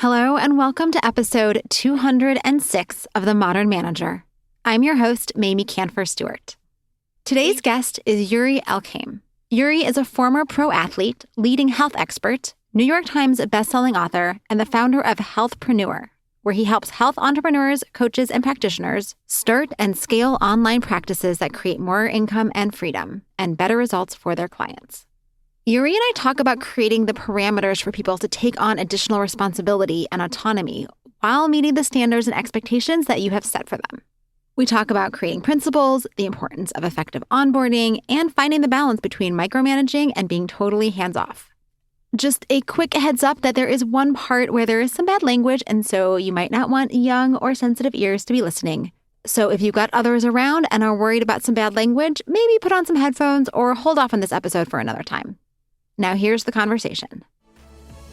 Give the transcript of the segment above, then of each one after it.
Hello, and welcome to episode 206 of The Modern Manager. I'm your host, Mamie Canfer-Stewart. Today's guest is Yuri Elkaim. Yuri is a former pro athlete, leading health expert, New York Times bestselling author, and the founder of Healthpreneur, where he helps health entrepreneurs, coaches, and practitioners start and scale online practices that create more income and freedom and better results for their clients. Yuri and I talk about creating the parameters for people to take on additional responsibility and autonomy while meeting the standards and expectations that you have set for them. We talk about creating principles, the importance of effective onboarding, and finding the balance between micromanaging and being totally hands-off. Just a quick heads up that there is one part where there is some bad language, and so you might not want young or sensitive ears to be listening. So if you've got others around and are worried about some bad language, maybe put on some headphones or hold off on this episode for another time. Now here's the conversation.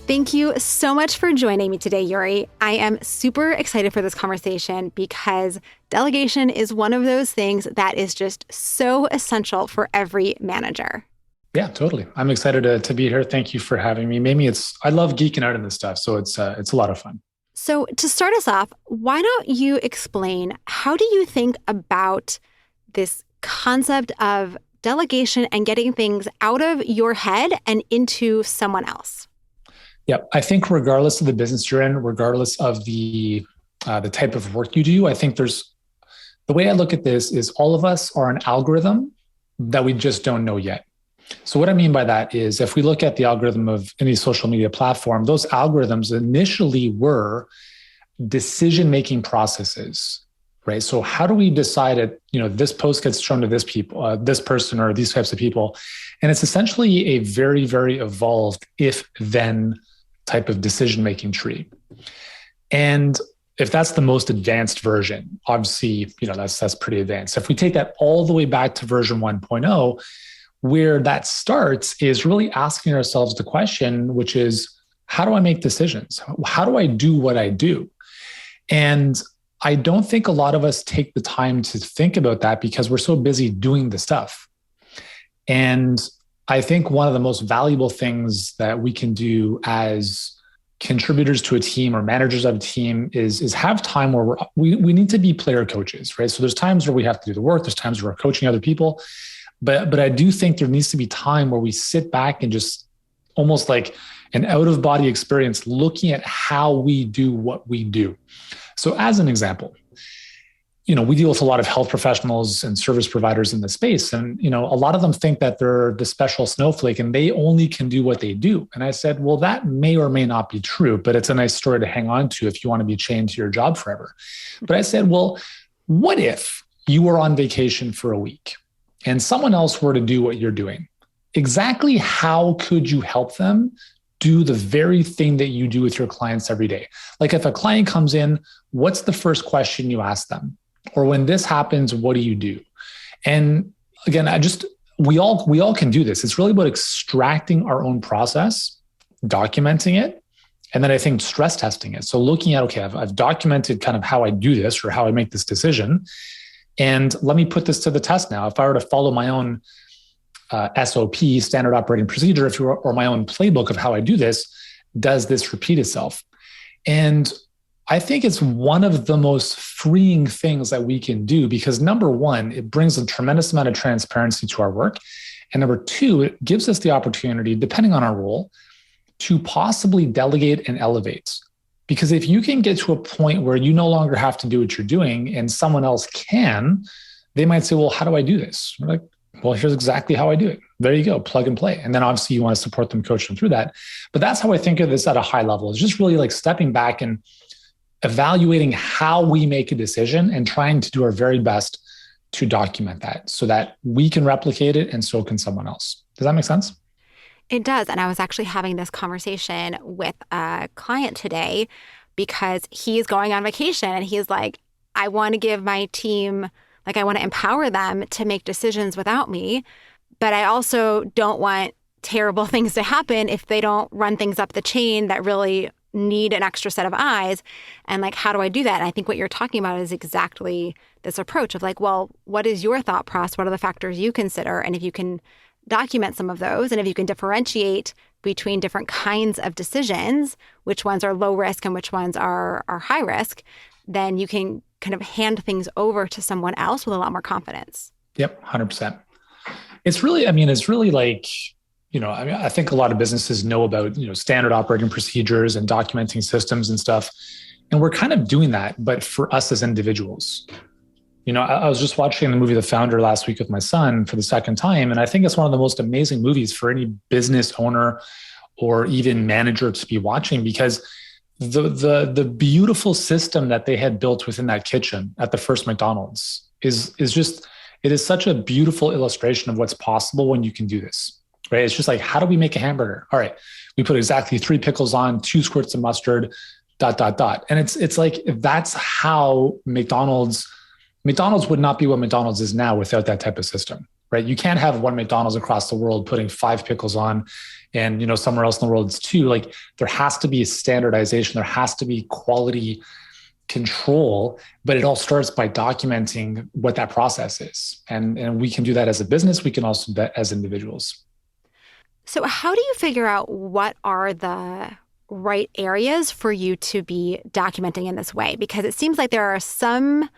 Thank you so much for joining me today, Yuri. I am super excited for this conversation because delegation is one of those things that is just so essential for every manager. Yeah, totally. I'm excited to be here. Thank you for having me. Mamie, I love geeking out on this stuff, so it's a lot of fun. So to start us off, why don't you explain, how do you think about this concept of delegation and getting things out of your head and into someone else? Yeah, I think regardless of the business you're in, regardless of the type of work you do, I think the way I look at this is all of us are an algorithm that we just don't know yet. So what I mean by that is if we look at the algorithm of any social media platform, those algorithms initially were decision-making processes. Right. So how do we decide this post gets shown to this person or these types of people? And it's essentially a very, very evolved if-then type of decision-making tree. And if that's the most advanced version, obviously, that's pretty advanced. If we take that all the way back to version 1.0, where that starts is really asking ourselves the question, which is, how do I make decisions? How do I do what I do? And I don't think a lot of us take the time to think about that because we're so busy doing the stuff. And I think one of the most valuable things that we can do as contributors to a team or managers of a team is have time where we need to be player coaches, right? So there's times where we have to do the work. There's times where we're coaching other people. But I do think there needs to be time where we sit back and just almost like an out-of-body experience looking at how we do what we do. So as an example, we deal with a lot of health professionals and service providers in the space. And, a lot of them think that they're the special snowflake and they only can do what they do. And I said, well, that may or may not be true, but it's a nice story to hang on to if you want to be chained to your job forever. But I said, well, what if you were on vacation for a week and someone else were to do what you're doing? Exactly how could you help them do the very thing that you do with your clients every day? Like if a client comes in, what's the first question you ask them? Or when this happens, what do you do? And again, we all can do this. It's really about extracting our own process, documenting it, and then I think stress testing it. So looking at, okay, I've documented kind of how I do this or how I make this decision. And let me put this to the test now. If I were to follow my own SOP, standard operating procedure, or my own playbook of how I do this, does this repeat itself? And I think it's one of the most freeing things that we can do because number one, it brings a tremendous amount of transparency to our work. And number two, it gives us the opportunity, depending on our role, to possibly delegate and elevate. Because if you can get to a point where you no longer have to do what you're doing and someone else can, they might say, well, how do I do this? We're like, well, here's exactly how I do it. There you go, plug and play. And then obviously you want to support them, coach them through that. But that's how I think of this at a high level. It's just really like stepping back and evaluating how we make a decision and trying to do our very best to document that so that we can replicate it and so can someone else. Does that make sense? It does. And I was actually having this conversation with a client today because he's going on vacation and he's like, I want to give my team, I want to empower them to make decisions without me, but I also don't want terrible things to happen if they don't run things up the chain that really need an extra set of eyes. And how do I do that? And I think what you're talking about is exactly this approach of well, what is your thought process? What are the factors you consider? And if you can document some of those. And if you can differentiate between different kinds of decisions, which ones are low risk and which ones are high risk, then you can kind of hand things over to someone else with a lot more confidence. Yep, 100%. It's really like, I think a lot of businesses know about, standard operating procedures and documenting systems and stuff. And we're kind of doing that, but for us as individuals. I was just watching the movie The Founder last week with my son for the second time. And I think it's one of the most amazing movies for any business owner or even manager to be watching, because the beautiful system that they had built within that kitchen at the first McDonald's is just, it is such a beautiful illustration of what's possible when you can do this, right? It's just like, how do we make a hamburger? All right, we put exactly 3 pickles on, 2 squirts of mustard, ... And it's like, that's how McDonald's would not be what McDonald's is now without that type of system, right? You can't have one McDonald's across the world putting 5 pickles on and, somewhere else in the world it's 2. Like, there has to be standardization. There has to be quality control, but it all starts by documenting what that process is. And we can do that as a business. We can also do that as individuals. So how do you figure out what are the right areas for you to be documenting in this way? Because it seems like there are some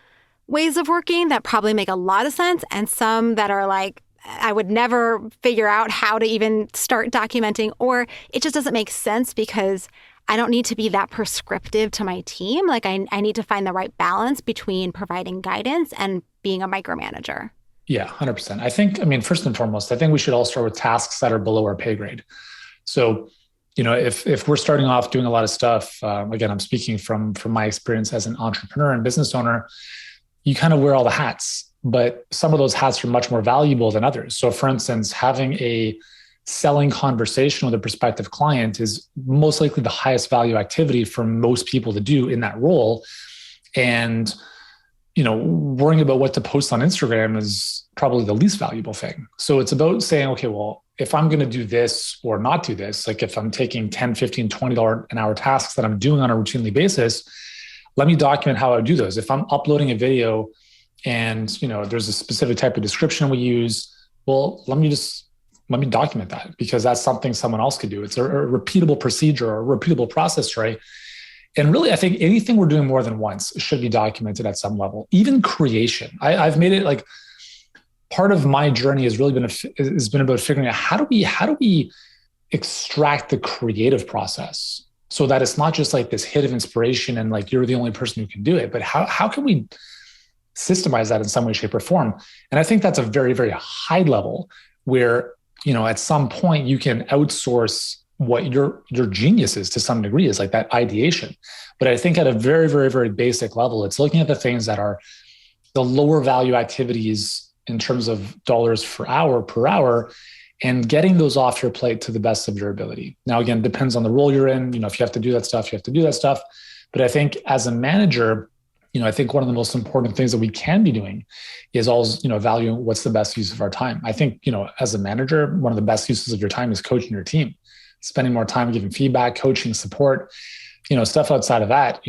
ways of working that probably make a lot of sense and some that are like, I would never figure out how to even start documenting, or it just doesn't make sense because I don't need to be that prescriptive to my team. Like I need to find the right balance between providing guidance and being a micromanager. Yeah, 100%. First and foremost, I think we should all start with tasks that are below our pay grade. So, if we're starting off doing a lot of stuff, again, I'm speaking from my experience as an entrepreneur and business owner, you kind of wear all the hats, but some of those hats are much more valuable than others. So for instance, having a selling conversation with a prospective client is most likely the highest value activity for most people to do in that role. And, worrying about what to post on Instagram is probably the least valuable thing. So it's about saying, okay, well, if I'm going to do this or not do this, like if I'm taking $10, $15, $20 an hour tasks that I'm doing on a routinely basis, let me document how I do those. If I'm uploading a video and, there's a specific type of description we use, well, let me document that, because that's something someone else could do. It's a repeatable procedure or a repeatable process, right? And really, I think anything we're doing more than once should be documented at some level. Even creation. I've made it like part of my journey has really been about figuring out how do we extract the creative process so that it's not just like this hit of inspiration and like you're the only person who can do it, but how can we systemize that in some way, shape, or form? And I think that's a very, very high level where, at some point you can outsource what your genius is to some degree, is like that ideation. But I think at a very, very, very basic level, it's looking at the things that are the lower value activities in terms of dollars per hour, and getting those off your plate to the best of your ability. Now, again, it depends on the role you're in. If you have to do that stuff, you have to do that stuff. But I think as a manager, I think one of the most important things that we can be doing is always, valuing what's the best use of our time. I think, as a manager, one of the best uses of your time is coaching your team, spending more time giving feedback, coaching, support, stuff outside of that.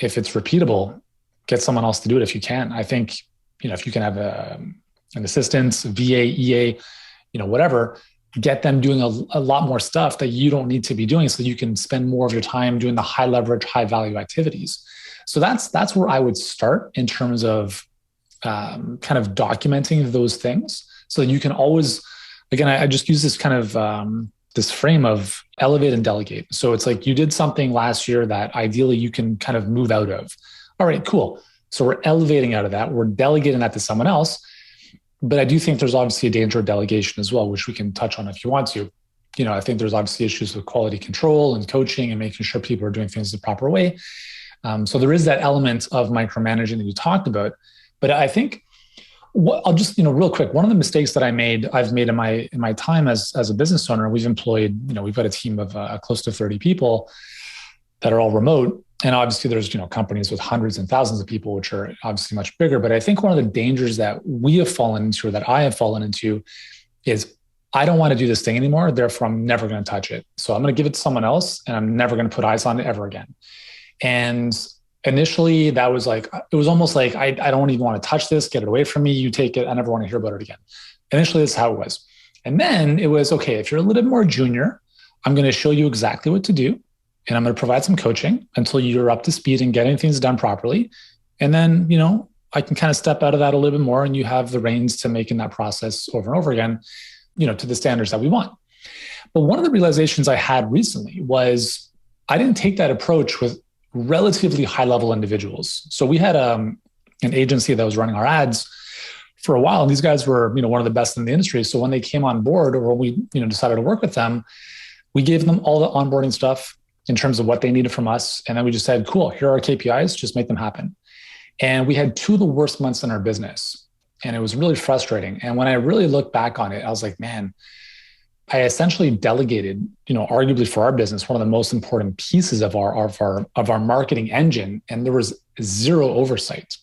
If it's repeatable, get someone else to do it if you can. I think, if you can have an assistant, VA, EA, whatever, get them doing a lot more stuff that you don't need to be doing so you can spend more of your time doing the high leverage, high value activities. So that's where I would start in terms of kind of documenting those things so that you can always, again, I just use this kind of this frame of elevate and delegate. So it's like you did something last year that ideally you can kind of move out of. All right, cool. So we're elevating out of that. We're delegating that to someone else. But I do think there's obviously a danger of delegation as well, which we can touch on if you want to. I think there's obviously issues with quality control and coaching and making sure people are doing things the proper way. So there is that element of micromanaging that you talked about. But I think I'll just, real quick, one of the mistakes that I've made in my time as a business owner, we've employed, we've got a team of close to 30 people that are all remote. And obviously there's, companies with hundreds and thousands of people, which are obviously much bigger. But I think one of the dangers that we have fallen into, or that I have fallen into, is I don't want to do this thing anymore. Therefore, I'm never going to touch it. So I'm going to give it to someone else and I'm never going to put eyes on it ever again. And initially that was like, it was almost like, I don't even want to touch this, get it away from me. You take it. I never want to hear about it again. Initially, that's how it was. And then it was, okay, if you're a little bit more junior, I'm going to show you exactly what to do. And I'm going to provide some coaching until you're up to speed and getting things done properly. And then, I can kind of step out of that a little bit more and you have the reins to making that process over and over again, to the standards that we want. But one of the realizations I had recently was I didn't take that approach with relatively high level individuals. So we had an agency that was running our ads for a while. And these guys were, one of the best in the industry. So when they came on board or we, decided to work with them, we gave them all the onboarding stuff in terms of what they needed from us. And then we just said, cool, here are our KPIs, just make them happen. And we had two of the worst months in our business. And it was really frustrating. And when I really look back on it, I was like, man, I essentially delegated, arguably for our business, one of the most important pieces of our marketing engine. And there was zero oversight.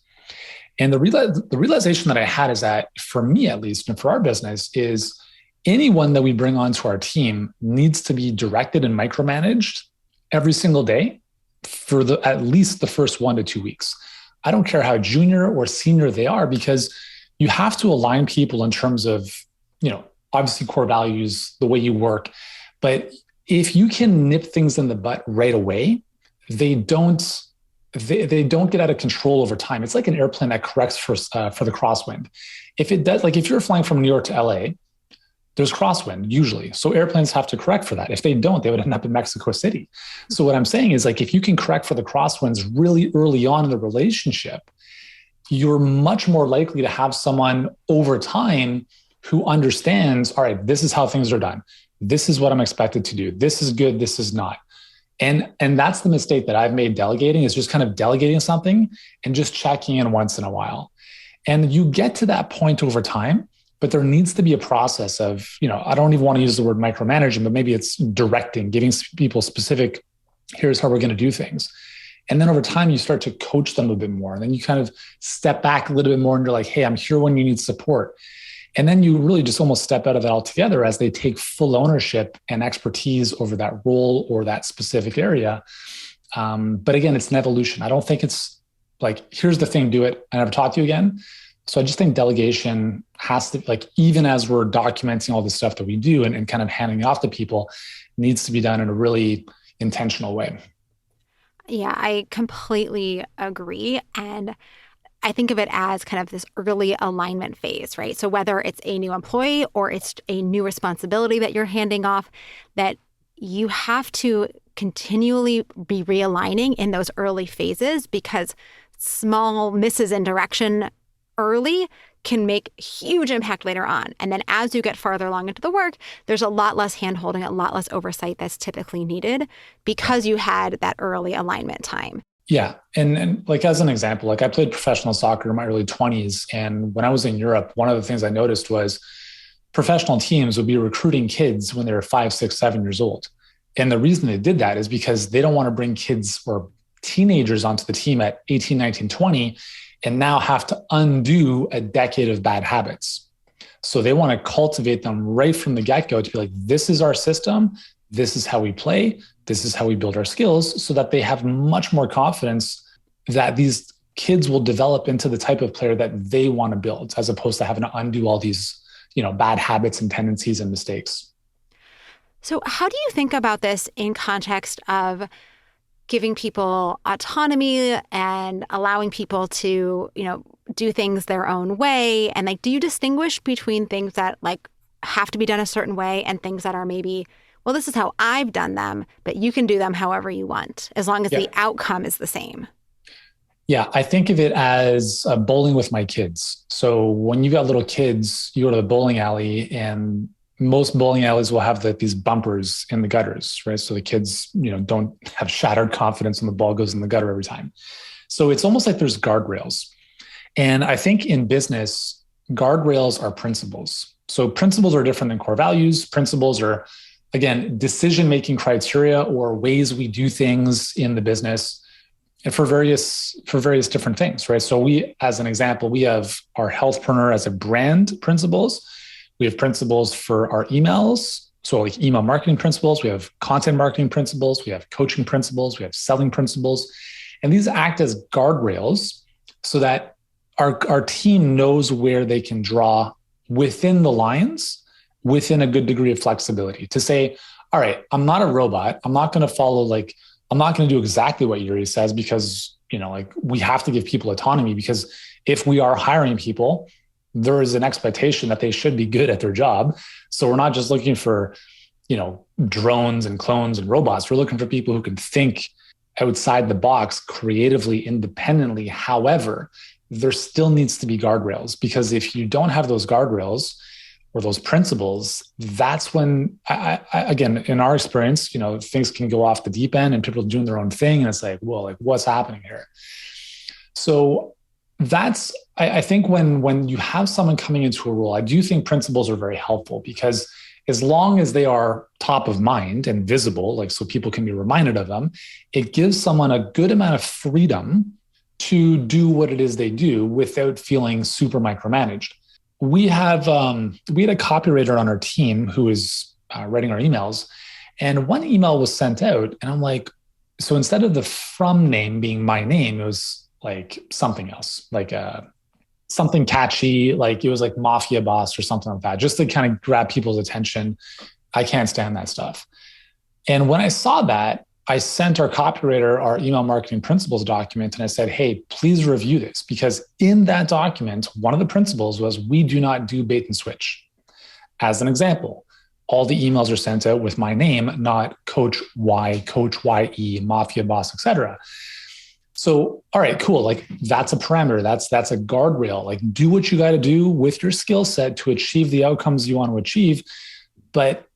And the realization that I had is that for me, at least, and for our business, is anyone that we bring onto our team needs to be directed and micromanaged every single day for at least the first 1 to 2 weeks. I don't care how junior or senior they are, because you have to align people in terms of, obviously core values, the way you work. But if you can nip things in the butt right away, they don't get out of control over time. It's like an airplane that corrects for the crosswind. If it does, like if you're flying from New York to LA, there's crosswind usually. So airplanes have to correct for that. If they don't, they would end up in Mexico City. So what I'm saying is, like, if you can correct for the crosswinds really early on in the relationship, you're much more likely to have someone over time who understands, all right, this is how things are done. This is what I'm expected to do. This is good. This is not. And that's the mistake that I've made delegating, is just kind of delegating something and just checking in once in a while. And you get to that point over time, but there needs to be a process of, I don't even want to use the word micromanaging, but maybe it's directing, giving people specific, here's how we're going to do things. And then over time, you start to coach them a bit more. And then you kind of step back a little bit more and you're like, hey, I'm here when you need support. And then you really just almost step out of that altogether as they take full ownership and expertise over that role or that specific area. But again, it's an evolution. I don't think it's like, here's the thing, do it, I never talk to you again. So I just think delegation has to, like, even as we're documenting all the stuff that we do and kind of handing it off to people, needs to be done in a really intentional way. Yeah, I completely agree. And I think of it as kind of this early alignment phase, right? So whether it's a new employee or it's a new responsibility that you're handing off, that you have to continually be realigning in those early phases, because small misses in direction early can make huge impact later on. And then as you get farther along into the work, there's a lot less handholding, a lot less oversight that's typically needed because you had that early alignment time. Yeah. And like, as an example, like I played professional soccer in my early 20s. And when I was in Europe, one of the things I noticed was professional teams would be recruiting kids when they were 5, 6, 7 years old. And the reason they did that is because they don't want to bring kids or teenagers onto the team at 18, 19, 20 and now have to undo a decade of bad habits. So they want to cultivate them right from the get-go to be like, this is our system. This is how we play. This is how we build our skills, so that they have much more confidence that these kids will develop into the type of player that they want to build, as opposed to having to undo all these, bad habits and tendencies and mistakes. So how do you think about this in context of giving people autonomy and allowing people to, do things their own way? And like, do you distinguish between things that like have to be done a certain way and things that are maybe, well, this is how I've done them, but you can do them however you want, as long as the outcome is the same? Yeah, I think of it as bowling with my kids. So when you got little kids, you go to the bowling alley, and most bowling alleys will have these bumpers in the gutters, right? So the kids, don't have shattered confidence when the ball goes in the gutter every time. So it's almost like there's guardrails. And I think in business, guardrails are principles. So principles are different than core values. Principles are, again, decision-making criteria or ways we do things in the business, and for various different things, right? So we, as an example, we have our Healthpreneur as a brand principles. We have principles for our emails. So like email marketing principles, we have content marketing principles, we have coaching principles, we have selling principles. And these act as guardrails so that our team knows where they can draw within the lines within a good degree of flexibility to say, all right, I'm not a robot. I'm not going to follow, like, I'm not going to do exactly what Yuri says because, like we have to give people autonomy, because if we are hiring people, there is an expectation that they should be good at their job. So we're not just looking for, drones and clones and robots. We're looking for people who can think outside the box creatively, independently. However, there still needs to be guardrails, because if you don't have those guardrails or those principles, that's when, again, in our experience, things can go off the deep end and people are doing their own thing. And it's like, well, like what's happening here? So that's, I think when you have someone coming into a role, I do think principles are very helpful, because as long as they are top of mind and visible, like so people can be reminded of them, it gives someone a good amount of freedom to do what it is they do without feeling super micromanaged. We had a copywriter on our team who is writing our emails, and one email was sent out, and I'm like, so instead of the from name being my name, it was like something else, like something catchy, like it was like mafia boss or something like that, just to kind of grab people's attention. I can't stand that stuff. And when I saw that, I sent our copywriter our email marketing principles document, and I said, hey, please review this, because in that document, one of the principles was we do not do bait and switch. As an example, all the emails are sent out with my name, not Coach Y, Coach YE, Mafia Boss, etc. So, all right, cool. Like that's a parameter. That's a guardrail. Like do what you got to do with your skill set to achieve the outcomes you want to achieve. But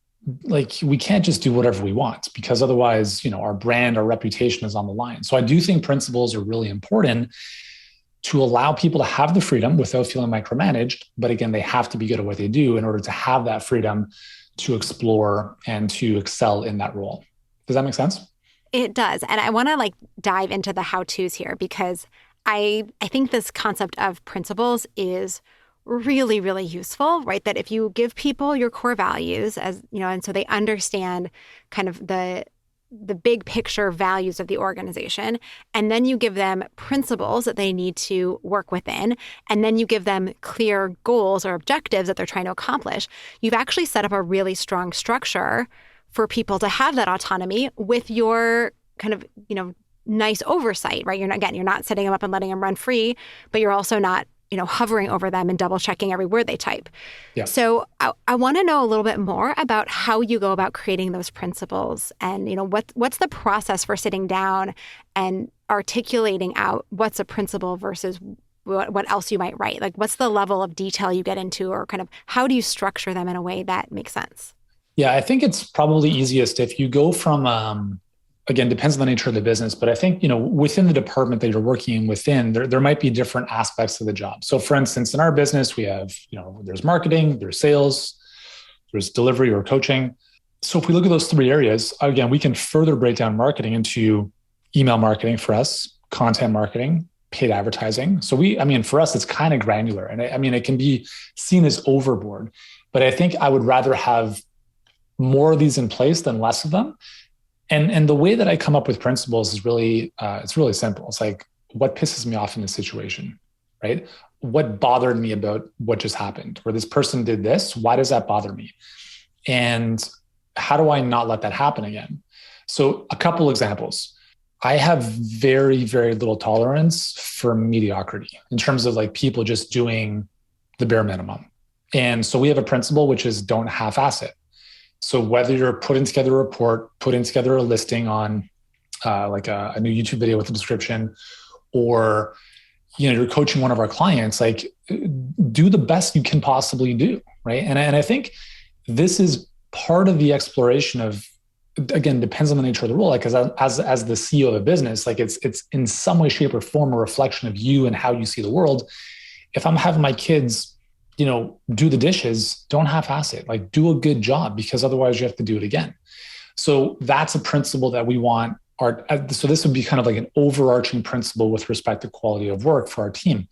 like we can't just do whatever we want, because otherwise, our brand, our reputation is on the line. So I do think principles are really important to allow people to have the freedom without feeling micromanaged. But again, they have to be good at what they do in order to have that freedom to explore and to excel in that role. Does that make sense? It does. And I want to dive into the how-tos here, because I think this concept of principles is really, really useful, right? That if you give people your core values and so they understand kind of the big picture values of the organization, and then you give them principles that they need to work within, and then you give them clear goals or objectives that they're trying to accomplish, you've actually set up a really strong structure for people to have that autonomy with your kind of, nice oversight, right? You're not setting them up and letting them run free, but you're also not, hovering over them and double checking every word they type. Yeah. So I want to know a little bit more about how you go about creating those principles, and, what's the process for sitting down and articulating out what's a principle versus what else you might write? Like, what's the level of detail you get into, or kind of how do you structure them in a way that makes sense? Yeah, I think it's probably easiest if you go from, again, depends on the nature of the business, but I think, within the department that you're working within, there might be different aspects of the job. So for instance, in our business, we have, there's marketing, there's sales, there's delivery or coaching. So if we look at those three areas, again, we can further break down marketing into email marketing for us, content marketing, paid advertising. So for us, it's kind of granular. And it can be seen as overboard, but I think I would rather have more of these in place than less of them. And the way that I come up with principles is really, it's really simple. It's like, what pisses me off in this situation, right? What bothered me about what just happened? Where this person did this, why does that bother me? And how do I not let that happen again? So a couple examples. I have very, very little tolerance for mediocrity in terms of like people just doing the bare minimum. And so we have a principle, which is don't half-ass it. So whether you're putting together a report, putting together a listing on like a new YouTube video with a description, or you're coaching one of our clients, like do the best you can possibly do, right? And I think this is part of the exploration of, again, depends on the nature of the role. Like as the CEO of a business, like it's in some way, shape, or form a reflection of you and how you see the world. If I'm having my kids do the dishes, don't half-ass it. Like do a good job, because otherwise you have to do it again. So that's a principle that we want so this would be kind of like an overarching principle with respect to quality of work for our team.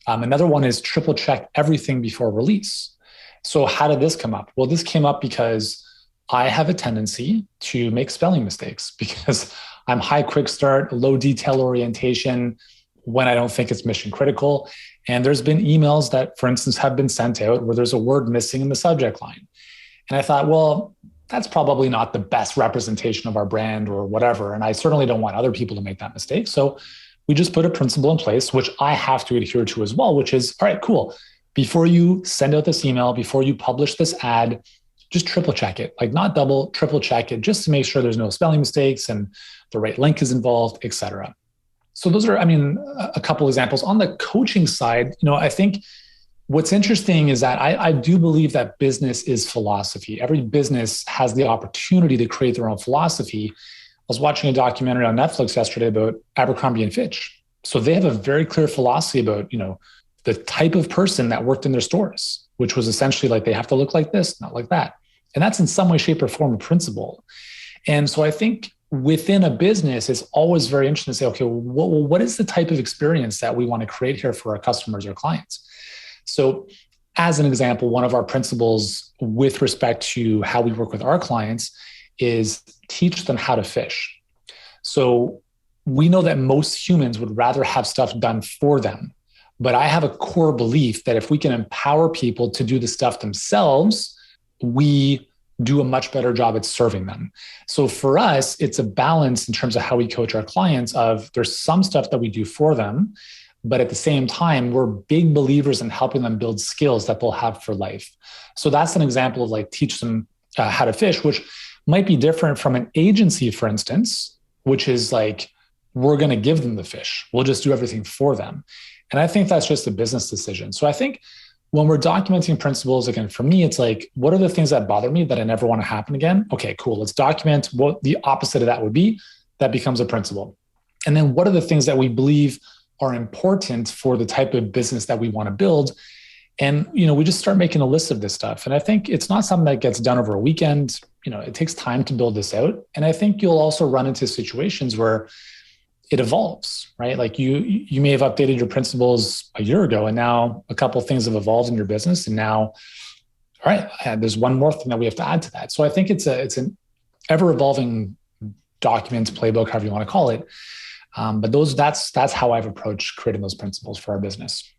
Another one is triple check everything before release. So how did this come up? Well, this came up because I have a tendency to make spelling mistakes, because I'm high quick start, low detail orientation, when I don't think it's mission critical. And there's been emails that, for instance, have been sent out where there's a word missing in the subject line. And I thought, well, that's probably not the best representation of our brand or whatever. And I certainly don't want other people to make that mistake. So we just put a principle in place, which I have to adhere to as well, which is, all right, cool. Before you send out this email, before you publish this ad, just triple check it, like not double, triple check it, just to make sure there's no spelling mistakes and the right link is involved, et cetera. So those are, a couple examples. On the coaching side, I think what's interesting is that I do believe that business is philosophy. Every business has the opportunity to create their own philosophy. I was watching a documentary on Netflix yesterday about Abercrombie and Fitch. So they have a very clear philosophy about, the type of person that worked in their stores, which was essentially like they have to look like this, not like that. And that's in some way, shape, or form a principle. And so I think within a business, it's always very interesting to say, okay, well, what is the type of experience that we want to create here for our customers or clients? So as an example, one of our principles with respect to how we work with our clients is teach them how to fish. So we know that most humans would rather have stuff done for them. But I have a core belief that if we can empower people to do the stuff themselves, we do a much better job at serving them. So for us, it's a balance in terms of how we coach our clients of there's some stuff that we do for them, but at the same time, we're big believers in helping them build skills that they'll have for life. So that's an example of like teach them how to fish, which might be different from an agency, for instance, which is like, we're going to give them the fish. We'll just do everything for them. And I think that's just a business decision. So I think when we're documenting principles, again, for me, it's like, what are the things that bother me that I never want to happen again? Okay, cool. Let's document what the opposite of that would be. That becomes a principle. And then what are the things that we believe are important for the type of business that we want to build? And, we just start making a list of this stuff. And I think it's not something that gets done over a weekend. It takes time to build this out. And I think you'll also run into situations where it evolves, right? Like you may have updated your principles a year ago, and now a couple of things have evolved in your business. And now, all right, there's one more thing that we have to add to that. So I think it's an ever evolving document, playbook, however you want to call it. But that's how I've approached creating those principles for our business.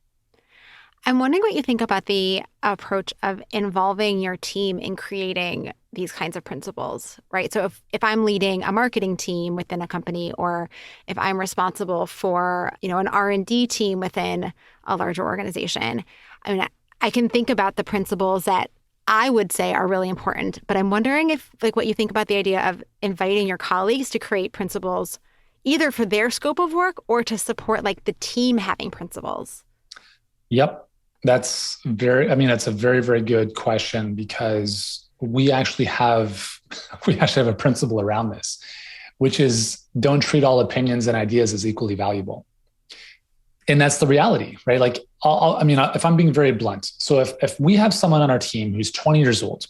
I'm wondering what you think about the approach of involving your team in creating these kinds of principles, right? So if I'm leading a marketing team within a company, or if I'm responsible for, an R&D team within a larger organization, I can think about the principles that I would say are really important, but I'm wondering if what you think about the idea of inviting your colleagues to create principles either for their scope of work or to support the team having principles. Yep. That's a very, very good question, because we actually have a principle around this, which is don't treat all opinions and ideas as equally valuable. And that's the reality, right? If I'm being very blunt, so if we have someone on our team who's 20 years old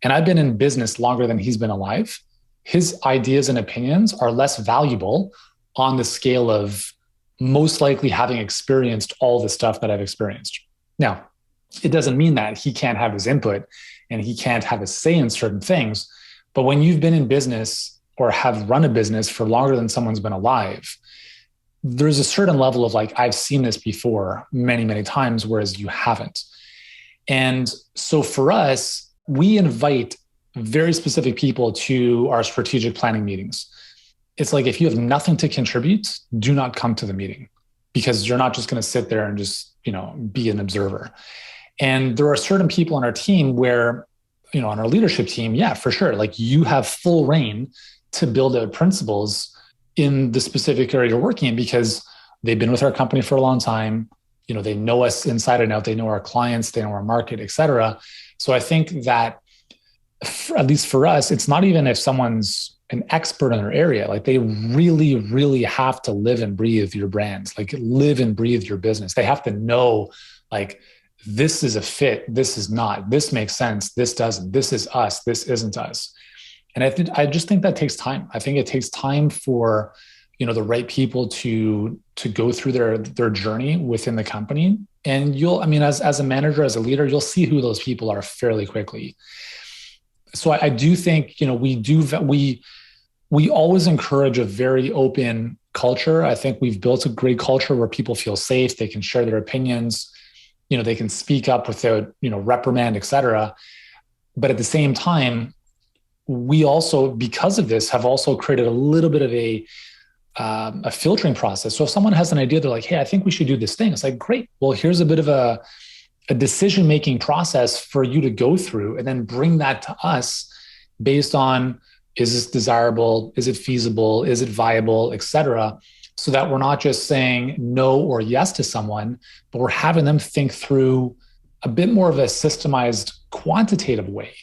and I've been in business longer than he's been alive, his ideas and opinions are less valuable on the scale of most likely having experienced all the stuff that I've experienced. Now, it doesn't mean that he can't have his input and he can't have a say in certain things. But when you've been in business or have run a business for longer than someone's been alive, there's a certain level of I've seen this before many, many times, whereas you haven't. And so for us, we invite very specific people to our strategic planning meetings. It's like, if you have nothing to contribute, do not come to the meeting, because you're not just going to sit there and just, be an observer. And there are certain people on our team where, on our leadership team, yeah, for sure. You have full reign to build out principles in the specific area you're working in, because they've been with our company for a long time. They know us inside and out. They know our clients, they know our market, et cetera. So I think that at least for us, it's not even if someone's an expert in their area, they really, really have to live and breathe your brands, live and breathe your business. They have to know, this is a fit, this is not, this makes sense, this doesn't, this is us, this isn't us. And I just think that takes time. I think it takes time for, the right people to go through their journey within the company. And as a manager, as a leader, you'll see who those people are fairly quickly. So I do think, we always encourage a very open culture. I think we've built a great culture where people feel safe. They can share their opinions. They can speak up without, reprimand, et cetera. But at the same time, we also, because of this, have also created a little bit of a filtering process. So if someone has an idea, they're like, hey, I think we should do this thing. It's like, great. Well, here's a bit of a decision-making process for you to go through and then bring that to us based on, is this desirable? Is it feasible? Is it viable, et cetera? So that we're not just saying no or yes to someone, but we're having them think through a bit more of a systemized, quantitative way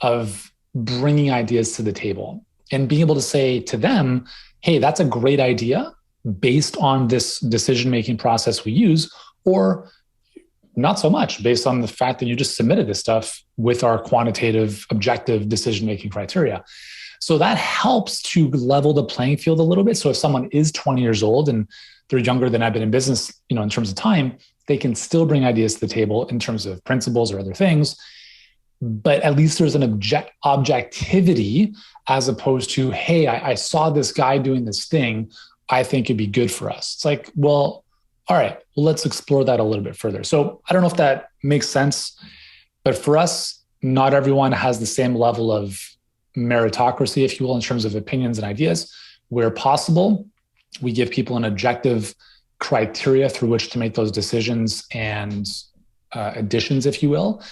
of bringing ideas to the table and being able to say to them, hey, that's a great idea based on this decision-making process we use, or not so much based on the fact that you just submitted this stuff with our quantitative, objective decision-making criteria. So that helps to level the playing field a little bit. So if someone is 20 years old and they're younger than I've been in business, in terms of time, they can still bring ideas to the table in terms of principles or other things. But at least there's an objectivity as opposed to, hey, I saw this guy doing this thing. I think it'd be good for us. It's like, well, all right, well, let's explore that a little bit further. So I don't know if that makes sense, but for us, not everyone has the same level of meritocracy, if you will, in terms of opinions and ideas. Where possible, we give people an objective criteria through which to make those decisions and additions, if you will.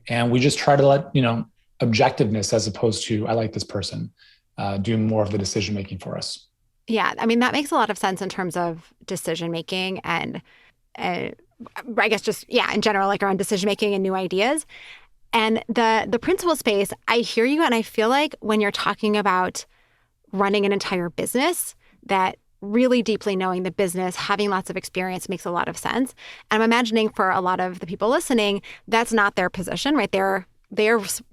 And we just try to let, objectiveness as opposed to, I like this person, do more of the decision-making for us. Yeah. I mean, that makes a lot of sense in terms of decision-making and I guess just, in general, like around decision-making and new ideas. And the principal space, I hear you. And I feel like when you're talking about running an entire business, that really deeply knowing the business, having lots of experience makes a lot of sense. And I'm imagining for a lot of the people listening, that's not their position, right? They're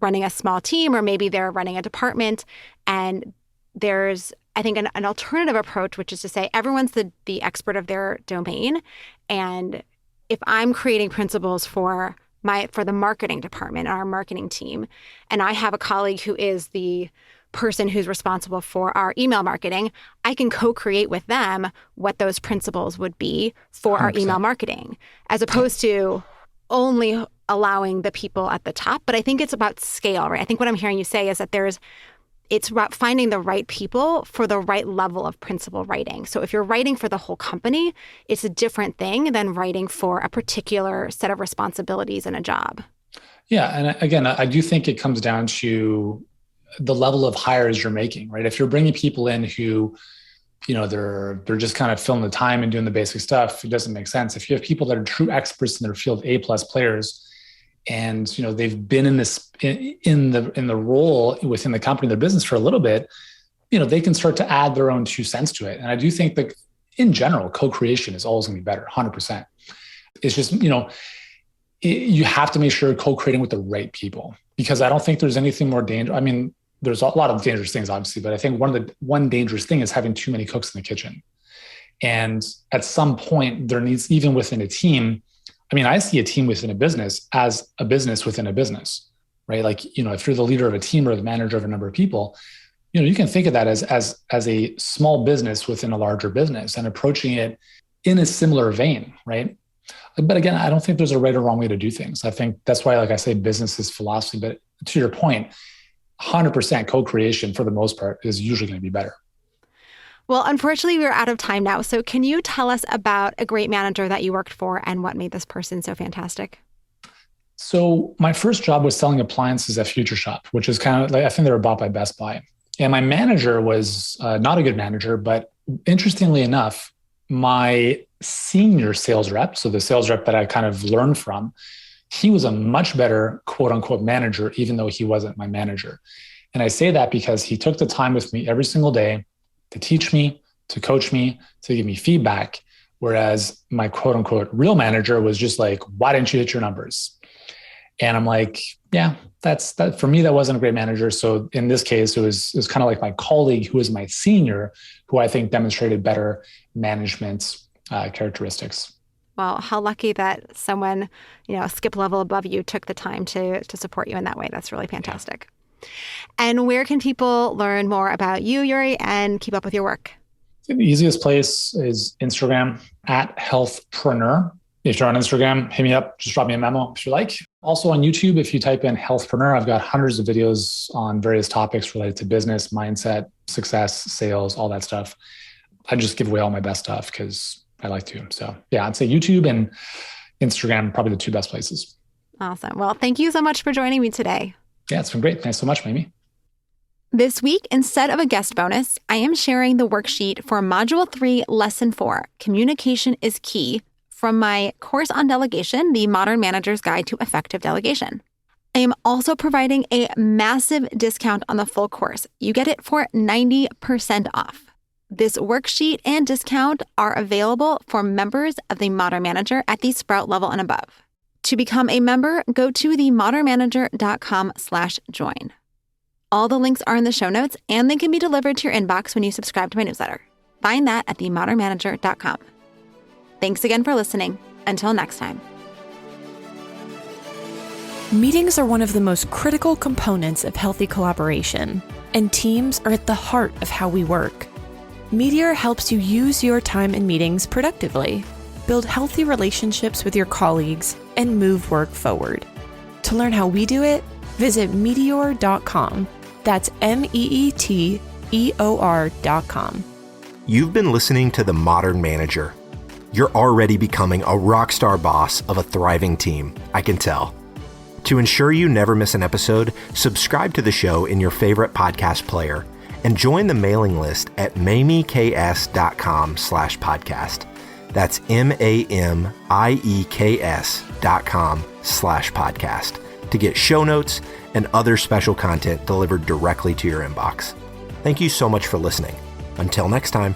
running a small team, or maybe they're running a department. And there's, I think, an alternative approach, which is to say everyone's the expert of their domain. And if I'm creating principles for the marketing department, our marketing team, and I have a colleague who is the person who's responsible for our email marketing, I can co-create with them what those principles would be for 100%. Our email marketing, as opposed to only allowing the people at the top. But I think it's about scale, right? I think what I'm hearing you say is that it's about finding the right people for the right level of principle writing. So if you're writing for the whole company, it's a different thing than writing for a particular set of responsibilities in a job. Yeah. And again, I do think it comes down to the level of hires you're making, right? If you're bringing people in who, they're just kind of filling the time and doing the basic stuff, it doesn't make sense. If you have people that are true experts in their field, A+ players, and they've been in the role within the company, their business for a little bit, they can start to add their own 2 cents to it. And I do think that in general, co-creation is always going to be better, 100%. It's just, you have to make sure you're co-creating with the right people, because I don't think there's anything more dangerous. I mean, there's a lot of dangerous things, obviously, but I think one dangerous thing is having too many cooks in the kitchen. And at some point there needs, even within a team, I mean, I see a team within a business as a business within a business, right? Like, if you're the leader of a team or the manager of a number of people, you can think of that as a small business within a larger business and approaching it in a similar vein, right? But again, I don't think there's a right or wrong way to do things. I think that's why, like I say, business is philosophy. But to your point, 100% co-creation for the most part is usually going to be better. Well, unfortunately, we're out of time now. So can you tell us about a great manager that you worked for and what made this person so fantastic? So my first job was selling appliances at Future Shop, which is kind of like, I think they were bought by Best Buy. And my manager was not a good manager, but interestingly enough, my senior sales rep, so the sales rep that I kind of learned from, he was a much better quote unquote manager, even though he wasn't my manager. And I say that because he took the time with me every single day to teach me, to coach me, to give me feedback. Whereas my quote unquote real manager was just like, why didn't you hit your numbers? And I'm like, yeah, that's that for me, that wasn't a great manager. So in this case, it was kind of like my colleague who was my senior, who I think demonstrated better management characteristics. Well, how lucky that someone, a skip level above you took the time to support you in that way. That's really fantastic. Yeah. And where can people learn more about you, Yuri, and keep up with your work? The easiest place is Instagram at Healthpreneur. If you're on Instagram, hit me up, just drop me a memo if you like. Also on YouTube, if you type in Healthpreneur, I've got hundreds of videos on various topics related to business, mindset, success, sales, all that stuff. I just give away all my best stuff because I like to. So yeah, I'd say YouTube and Instagram, probably the two best places. Awesome. Well, thank you so much for joining me today. Yeah, it's been great. Thanks so much, Mamie. This week, instead of a guest bonus, I am sharing the worksheet for Module 3, Lesson 4, Communication is Key, from my course on delegation, The Modern Manager's Guide to Effective Delegation. I am also providing a massive discount on the full course. You get it for 90% off. This worksheet and discount are available for members of the Modern Manager at the Sprout level and above. To become a member, go to themodernmanager.com/join. All the links are in the show notes, and they can be delivered to your inbox when you subscribe to my newsletter. Find that at themodernmanager.com. Thanks again for listening. Until next time. Meetings are one of the most critical components of healthy collaboration, and teams are at the heart of how we work. Meteor helps you use your time in meetings productively, build healthy relationships with your colleagues, and move work forward. To learn how we do it, visit meteor.com. That's MEETEOR.com. You've been listening to The Modern Manager. You're already becoming a rock star boss of a thriving team, I can tell. To ensure you never miss an episode, subscribe to the show in your favorite podcast player and join the mailing list at mamieks.com/podcast. That's MAMIEKS.com/podcast to get show notes and other special content delivered directly to your inbox. Thank you so much for listening. Until next time.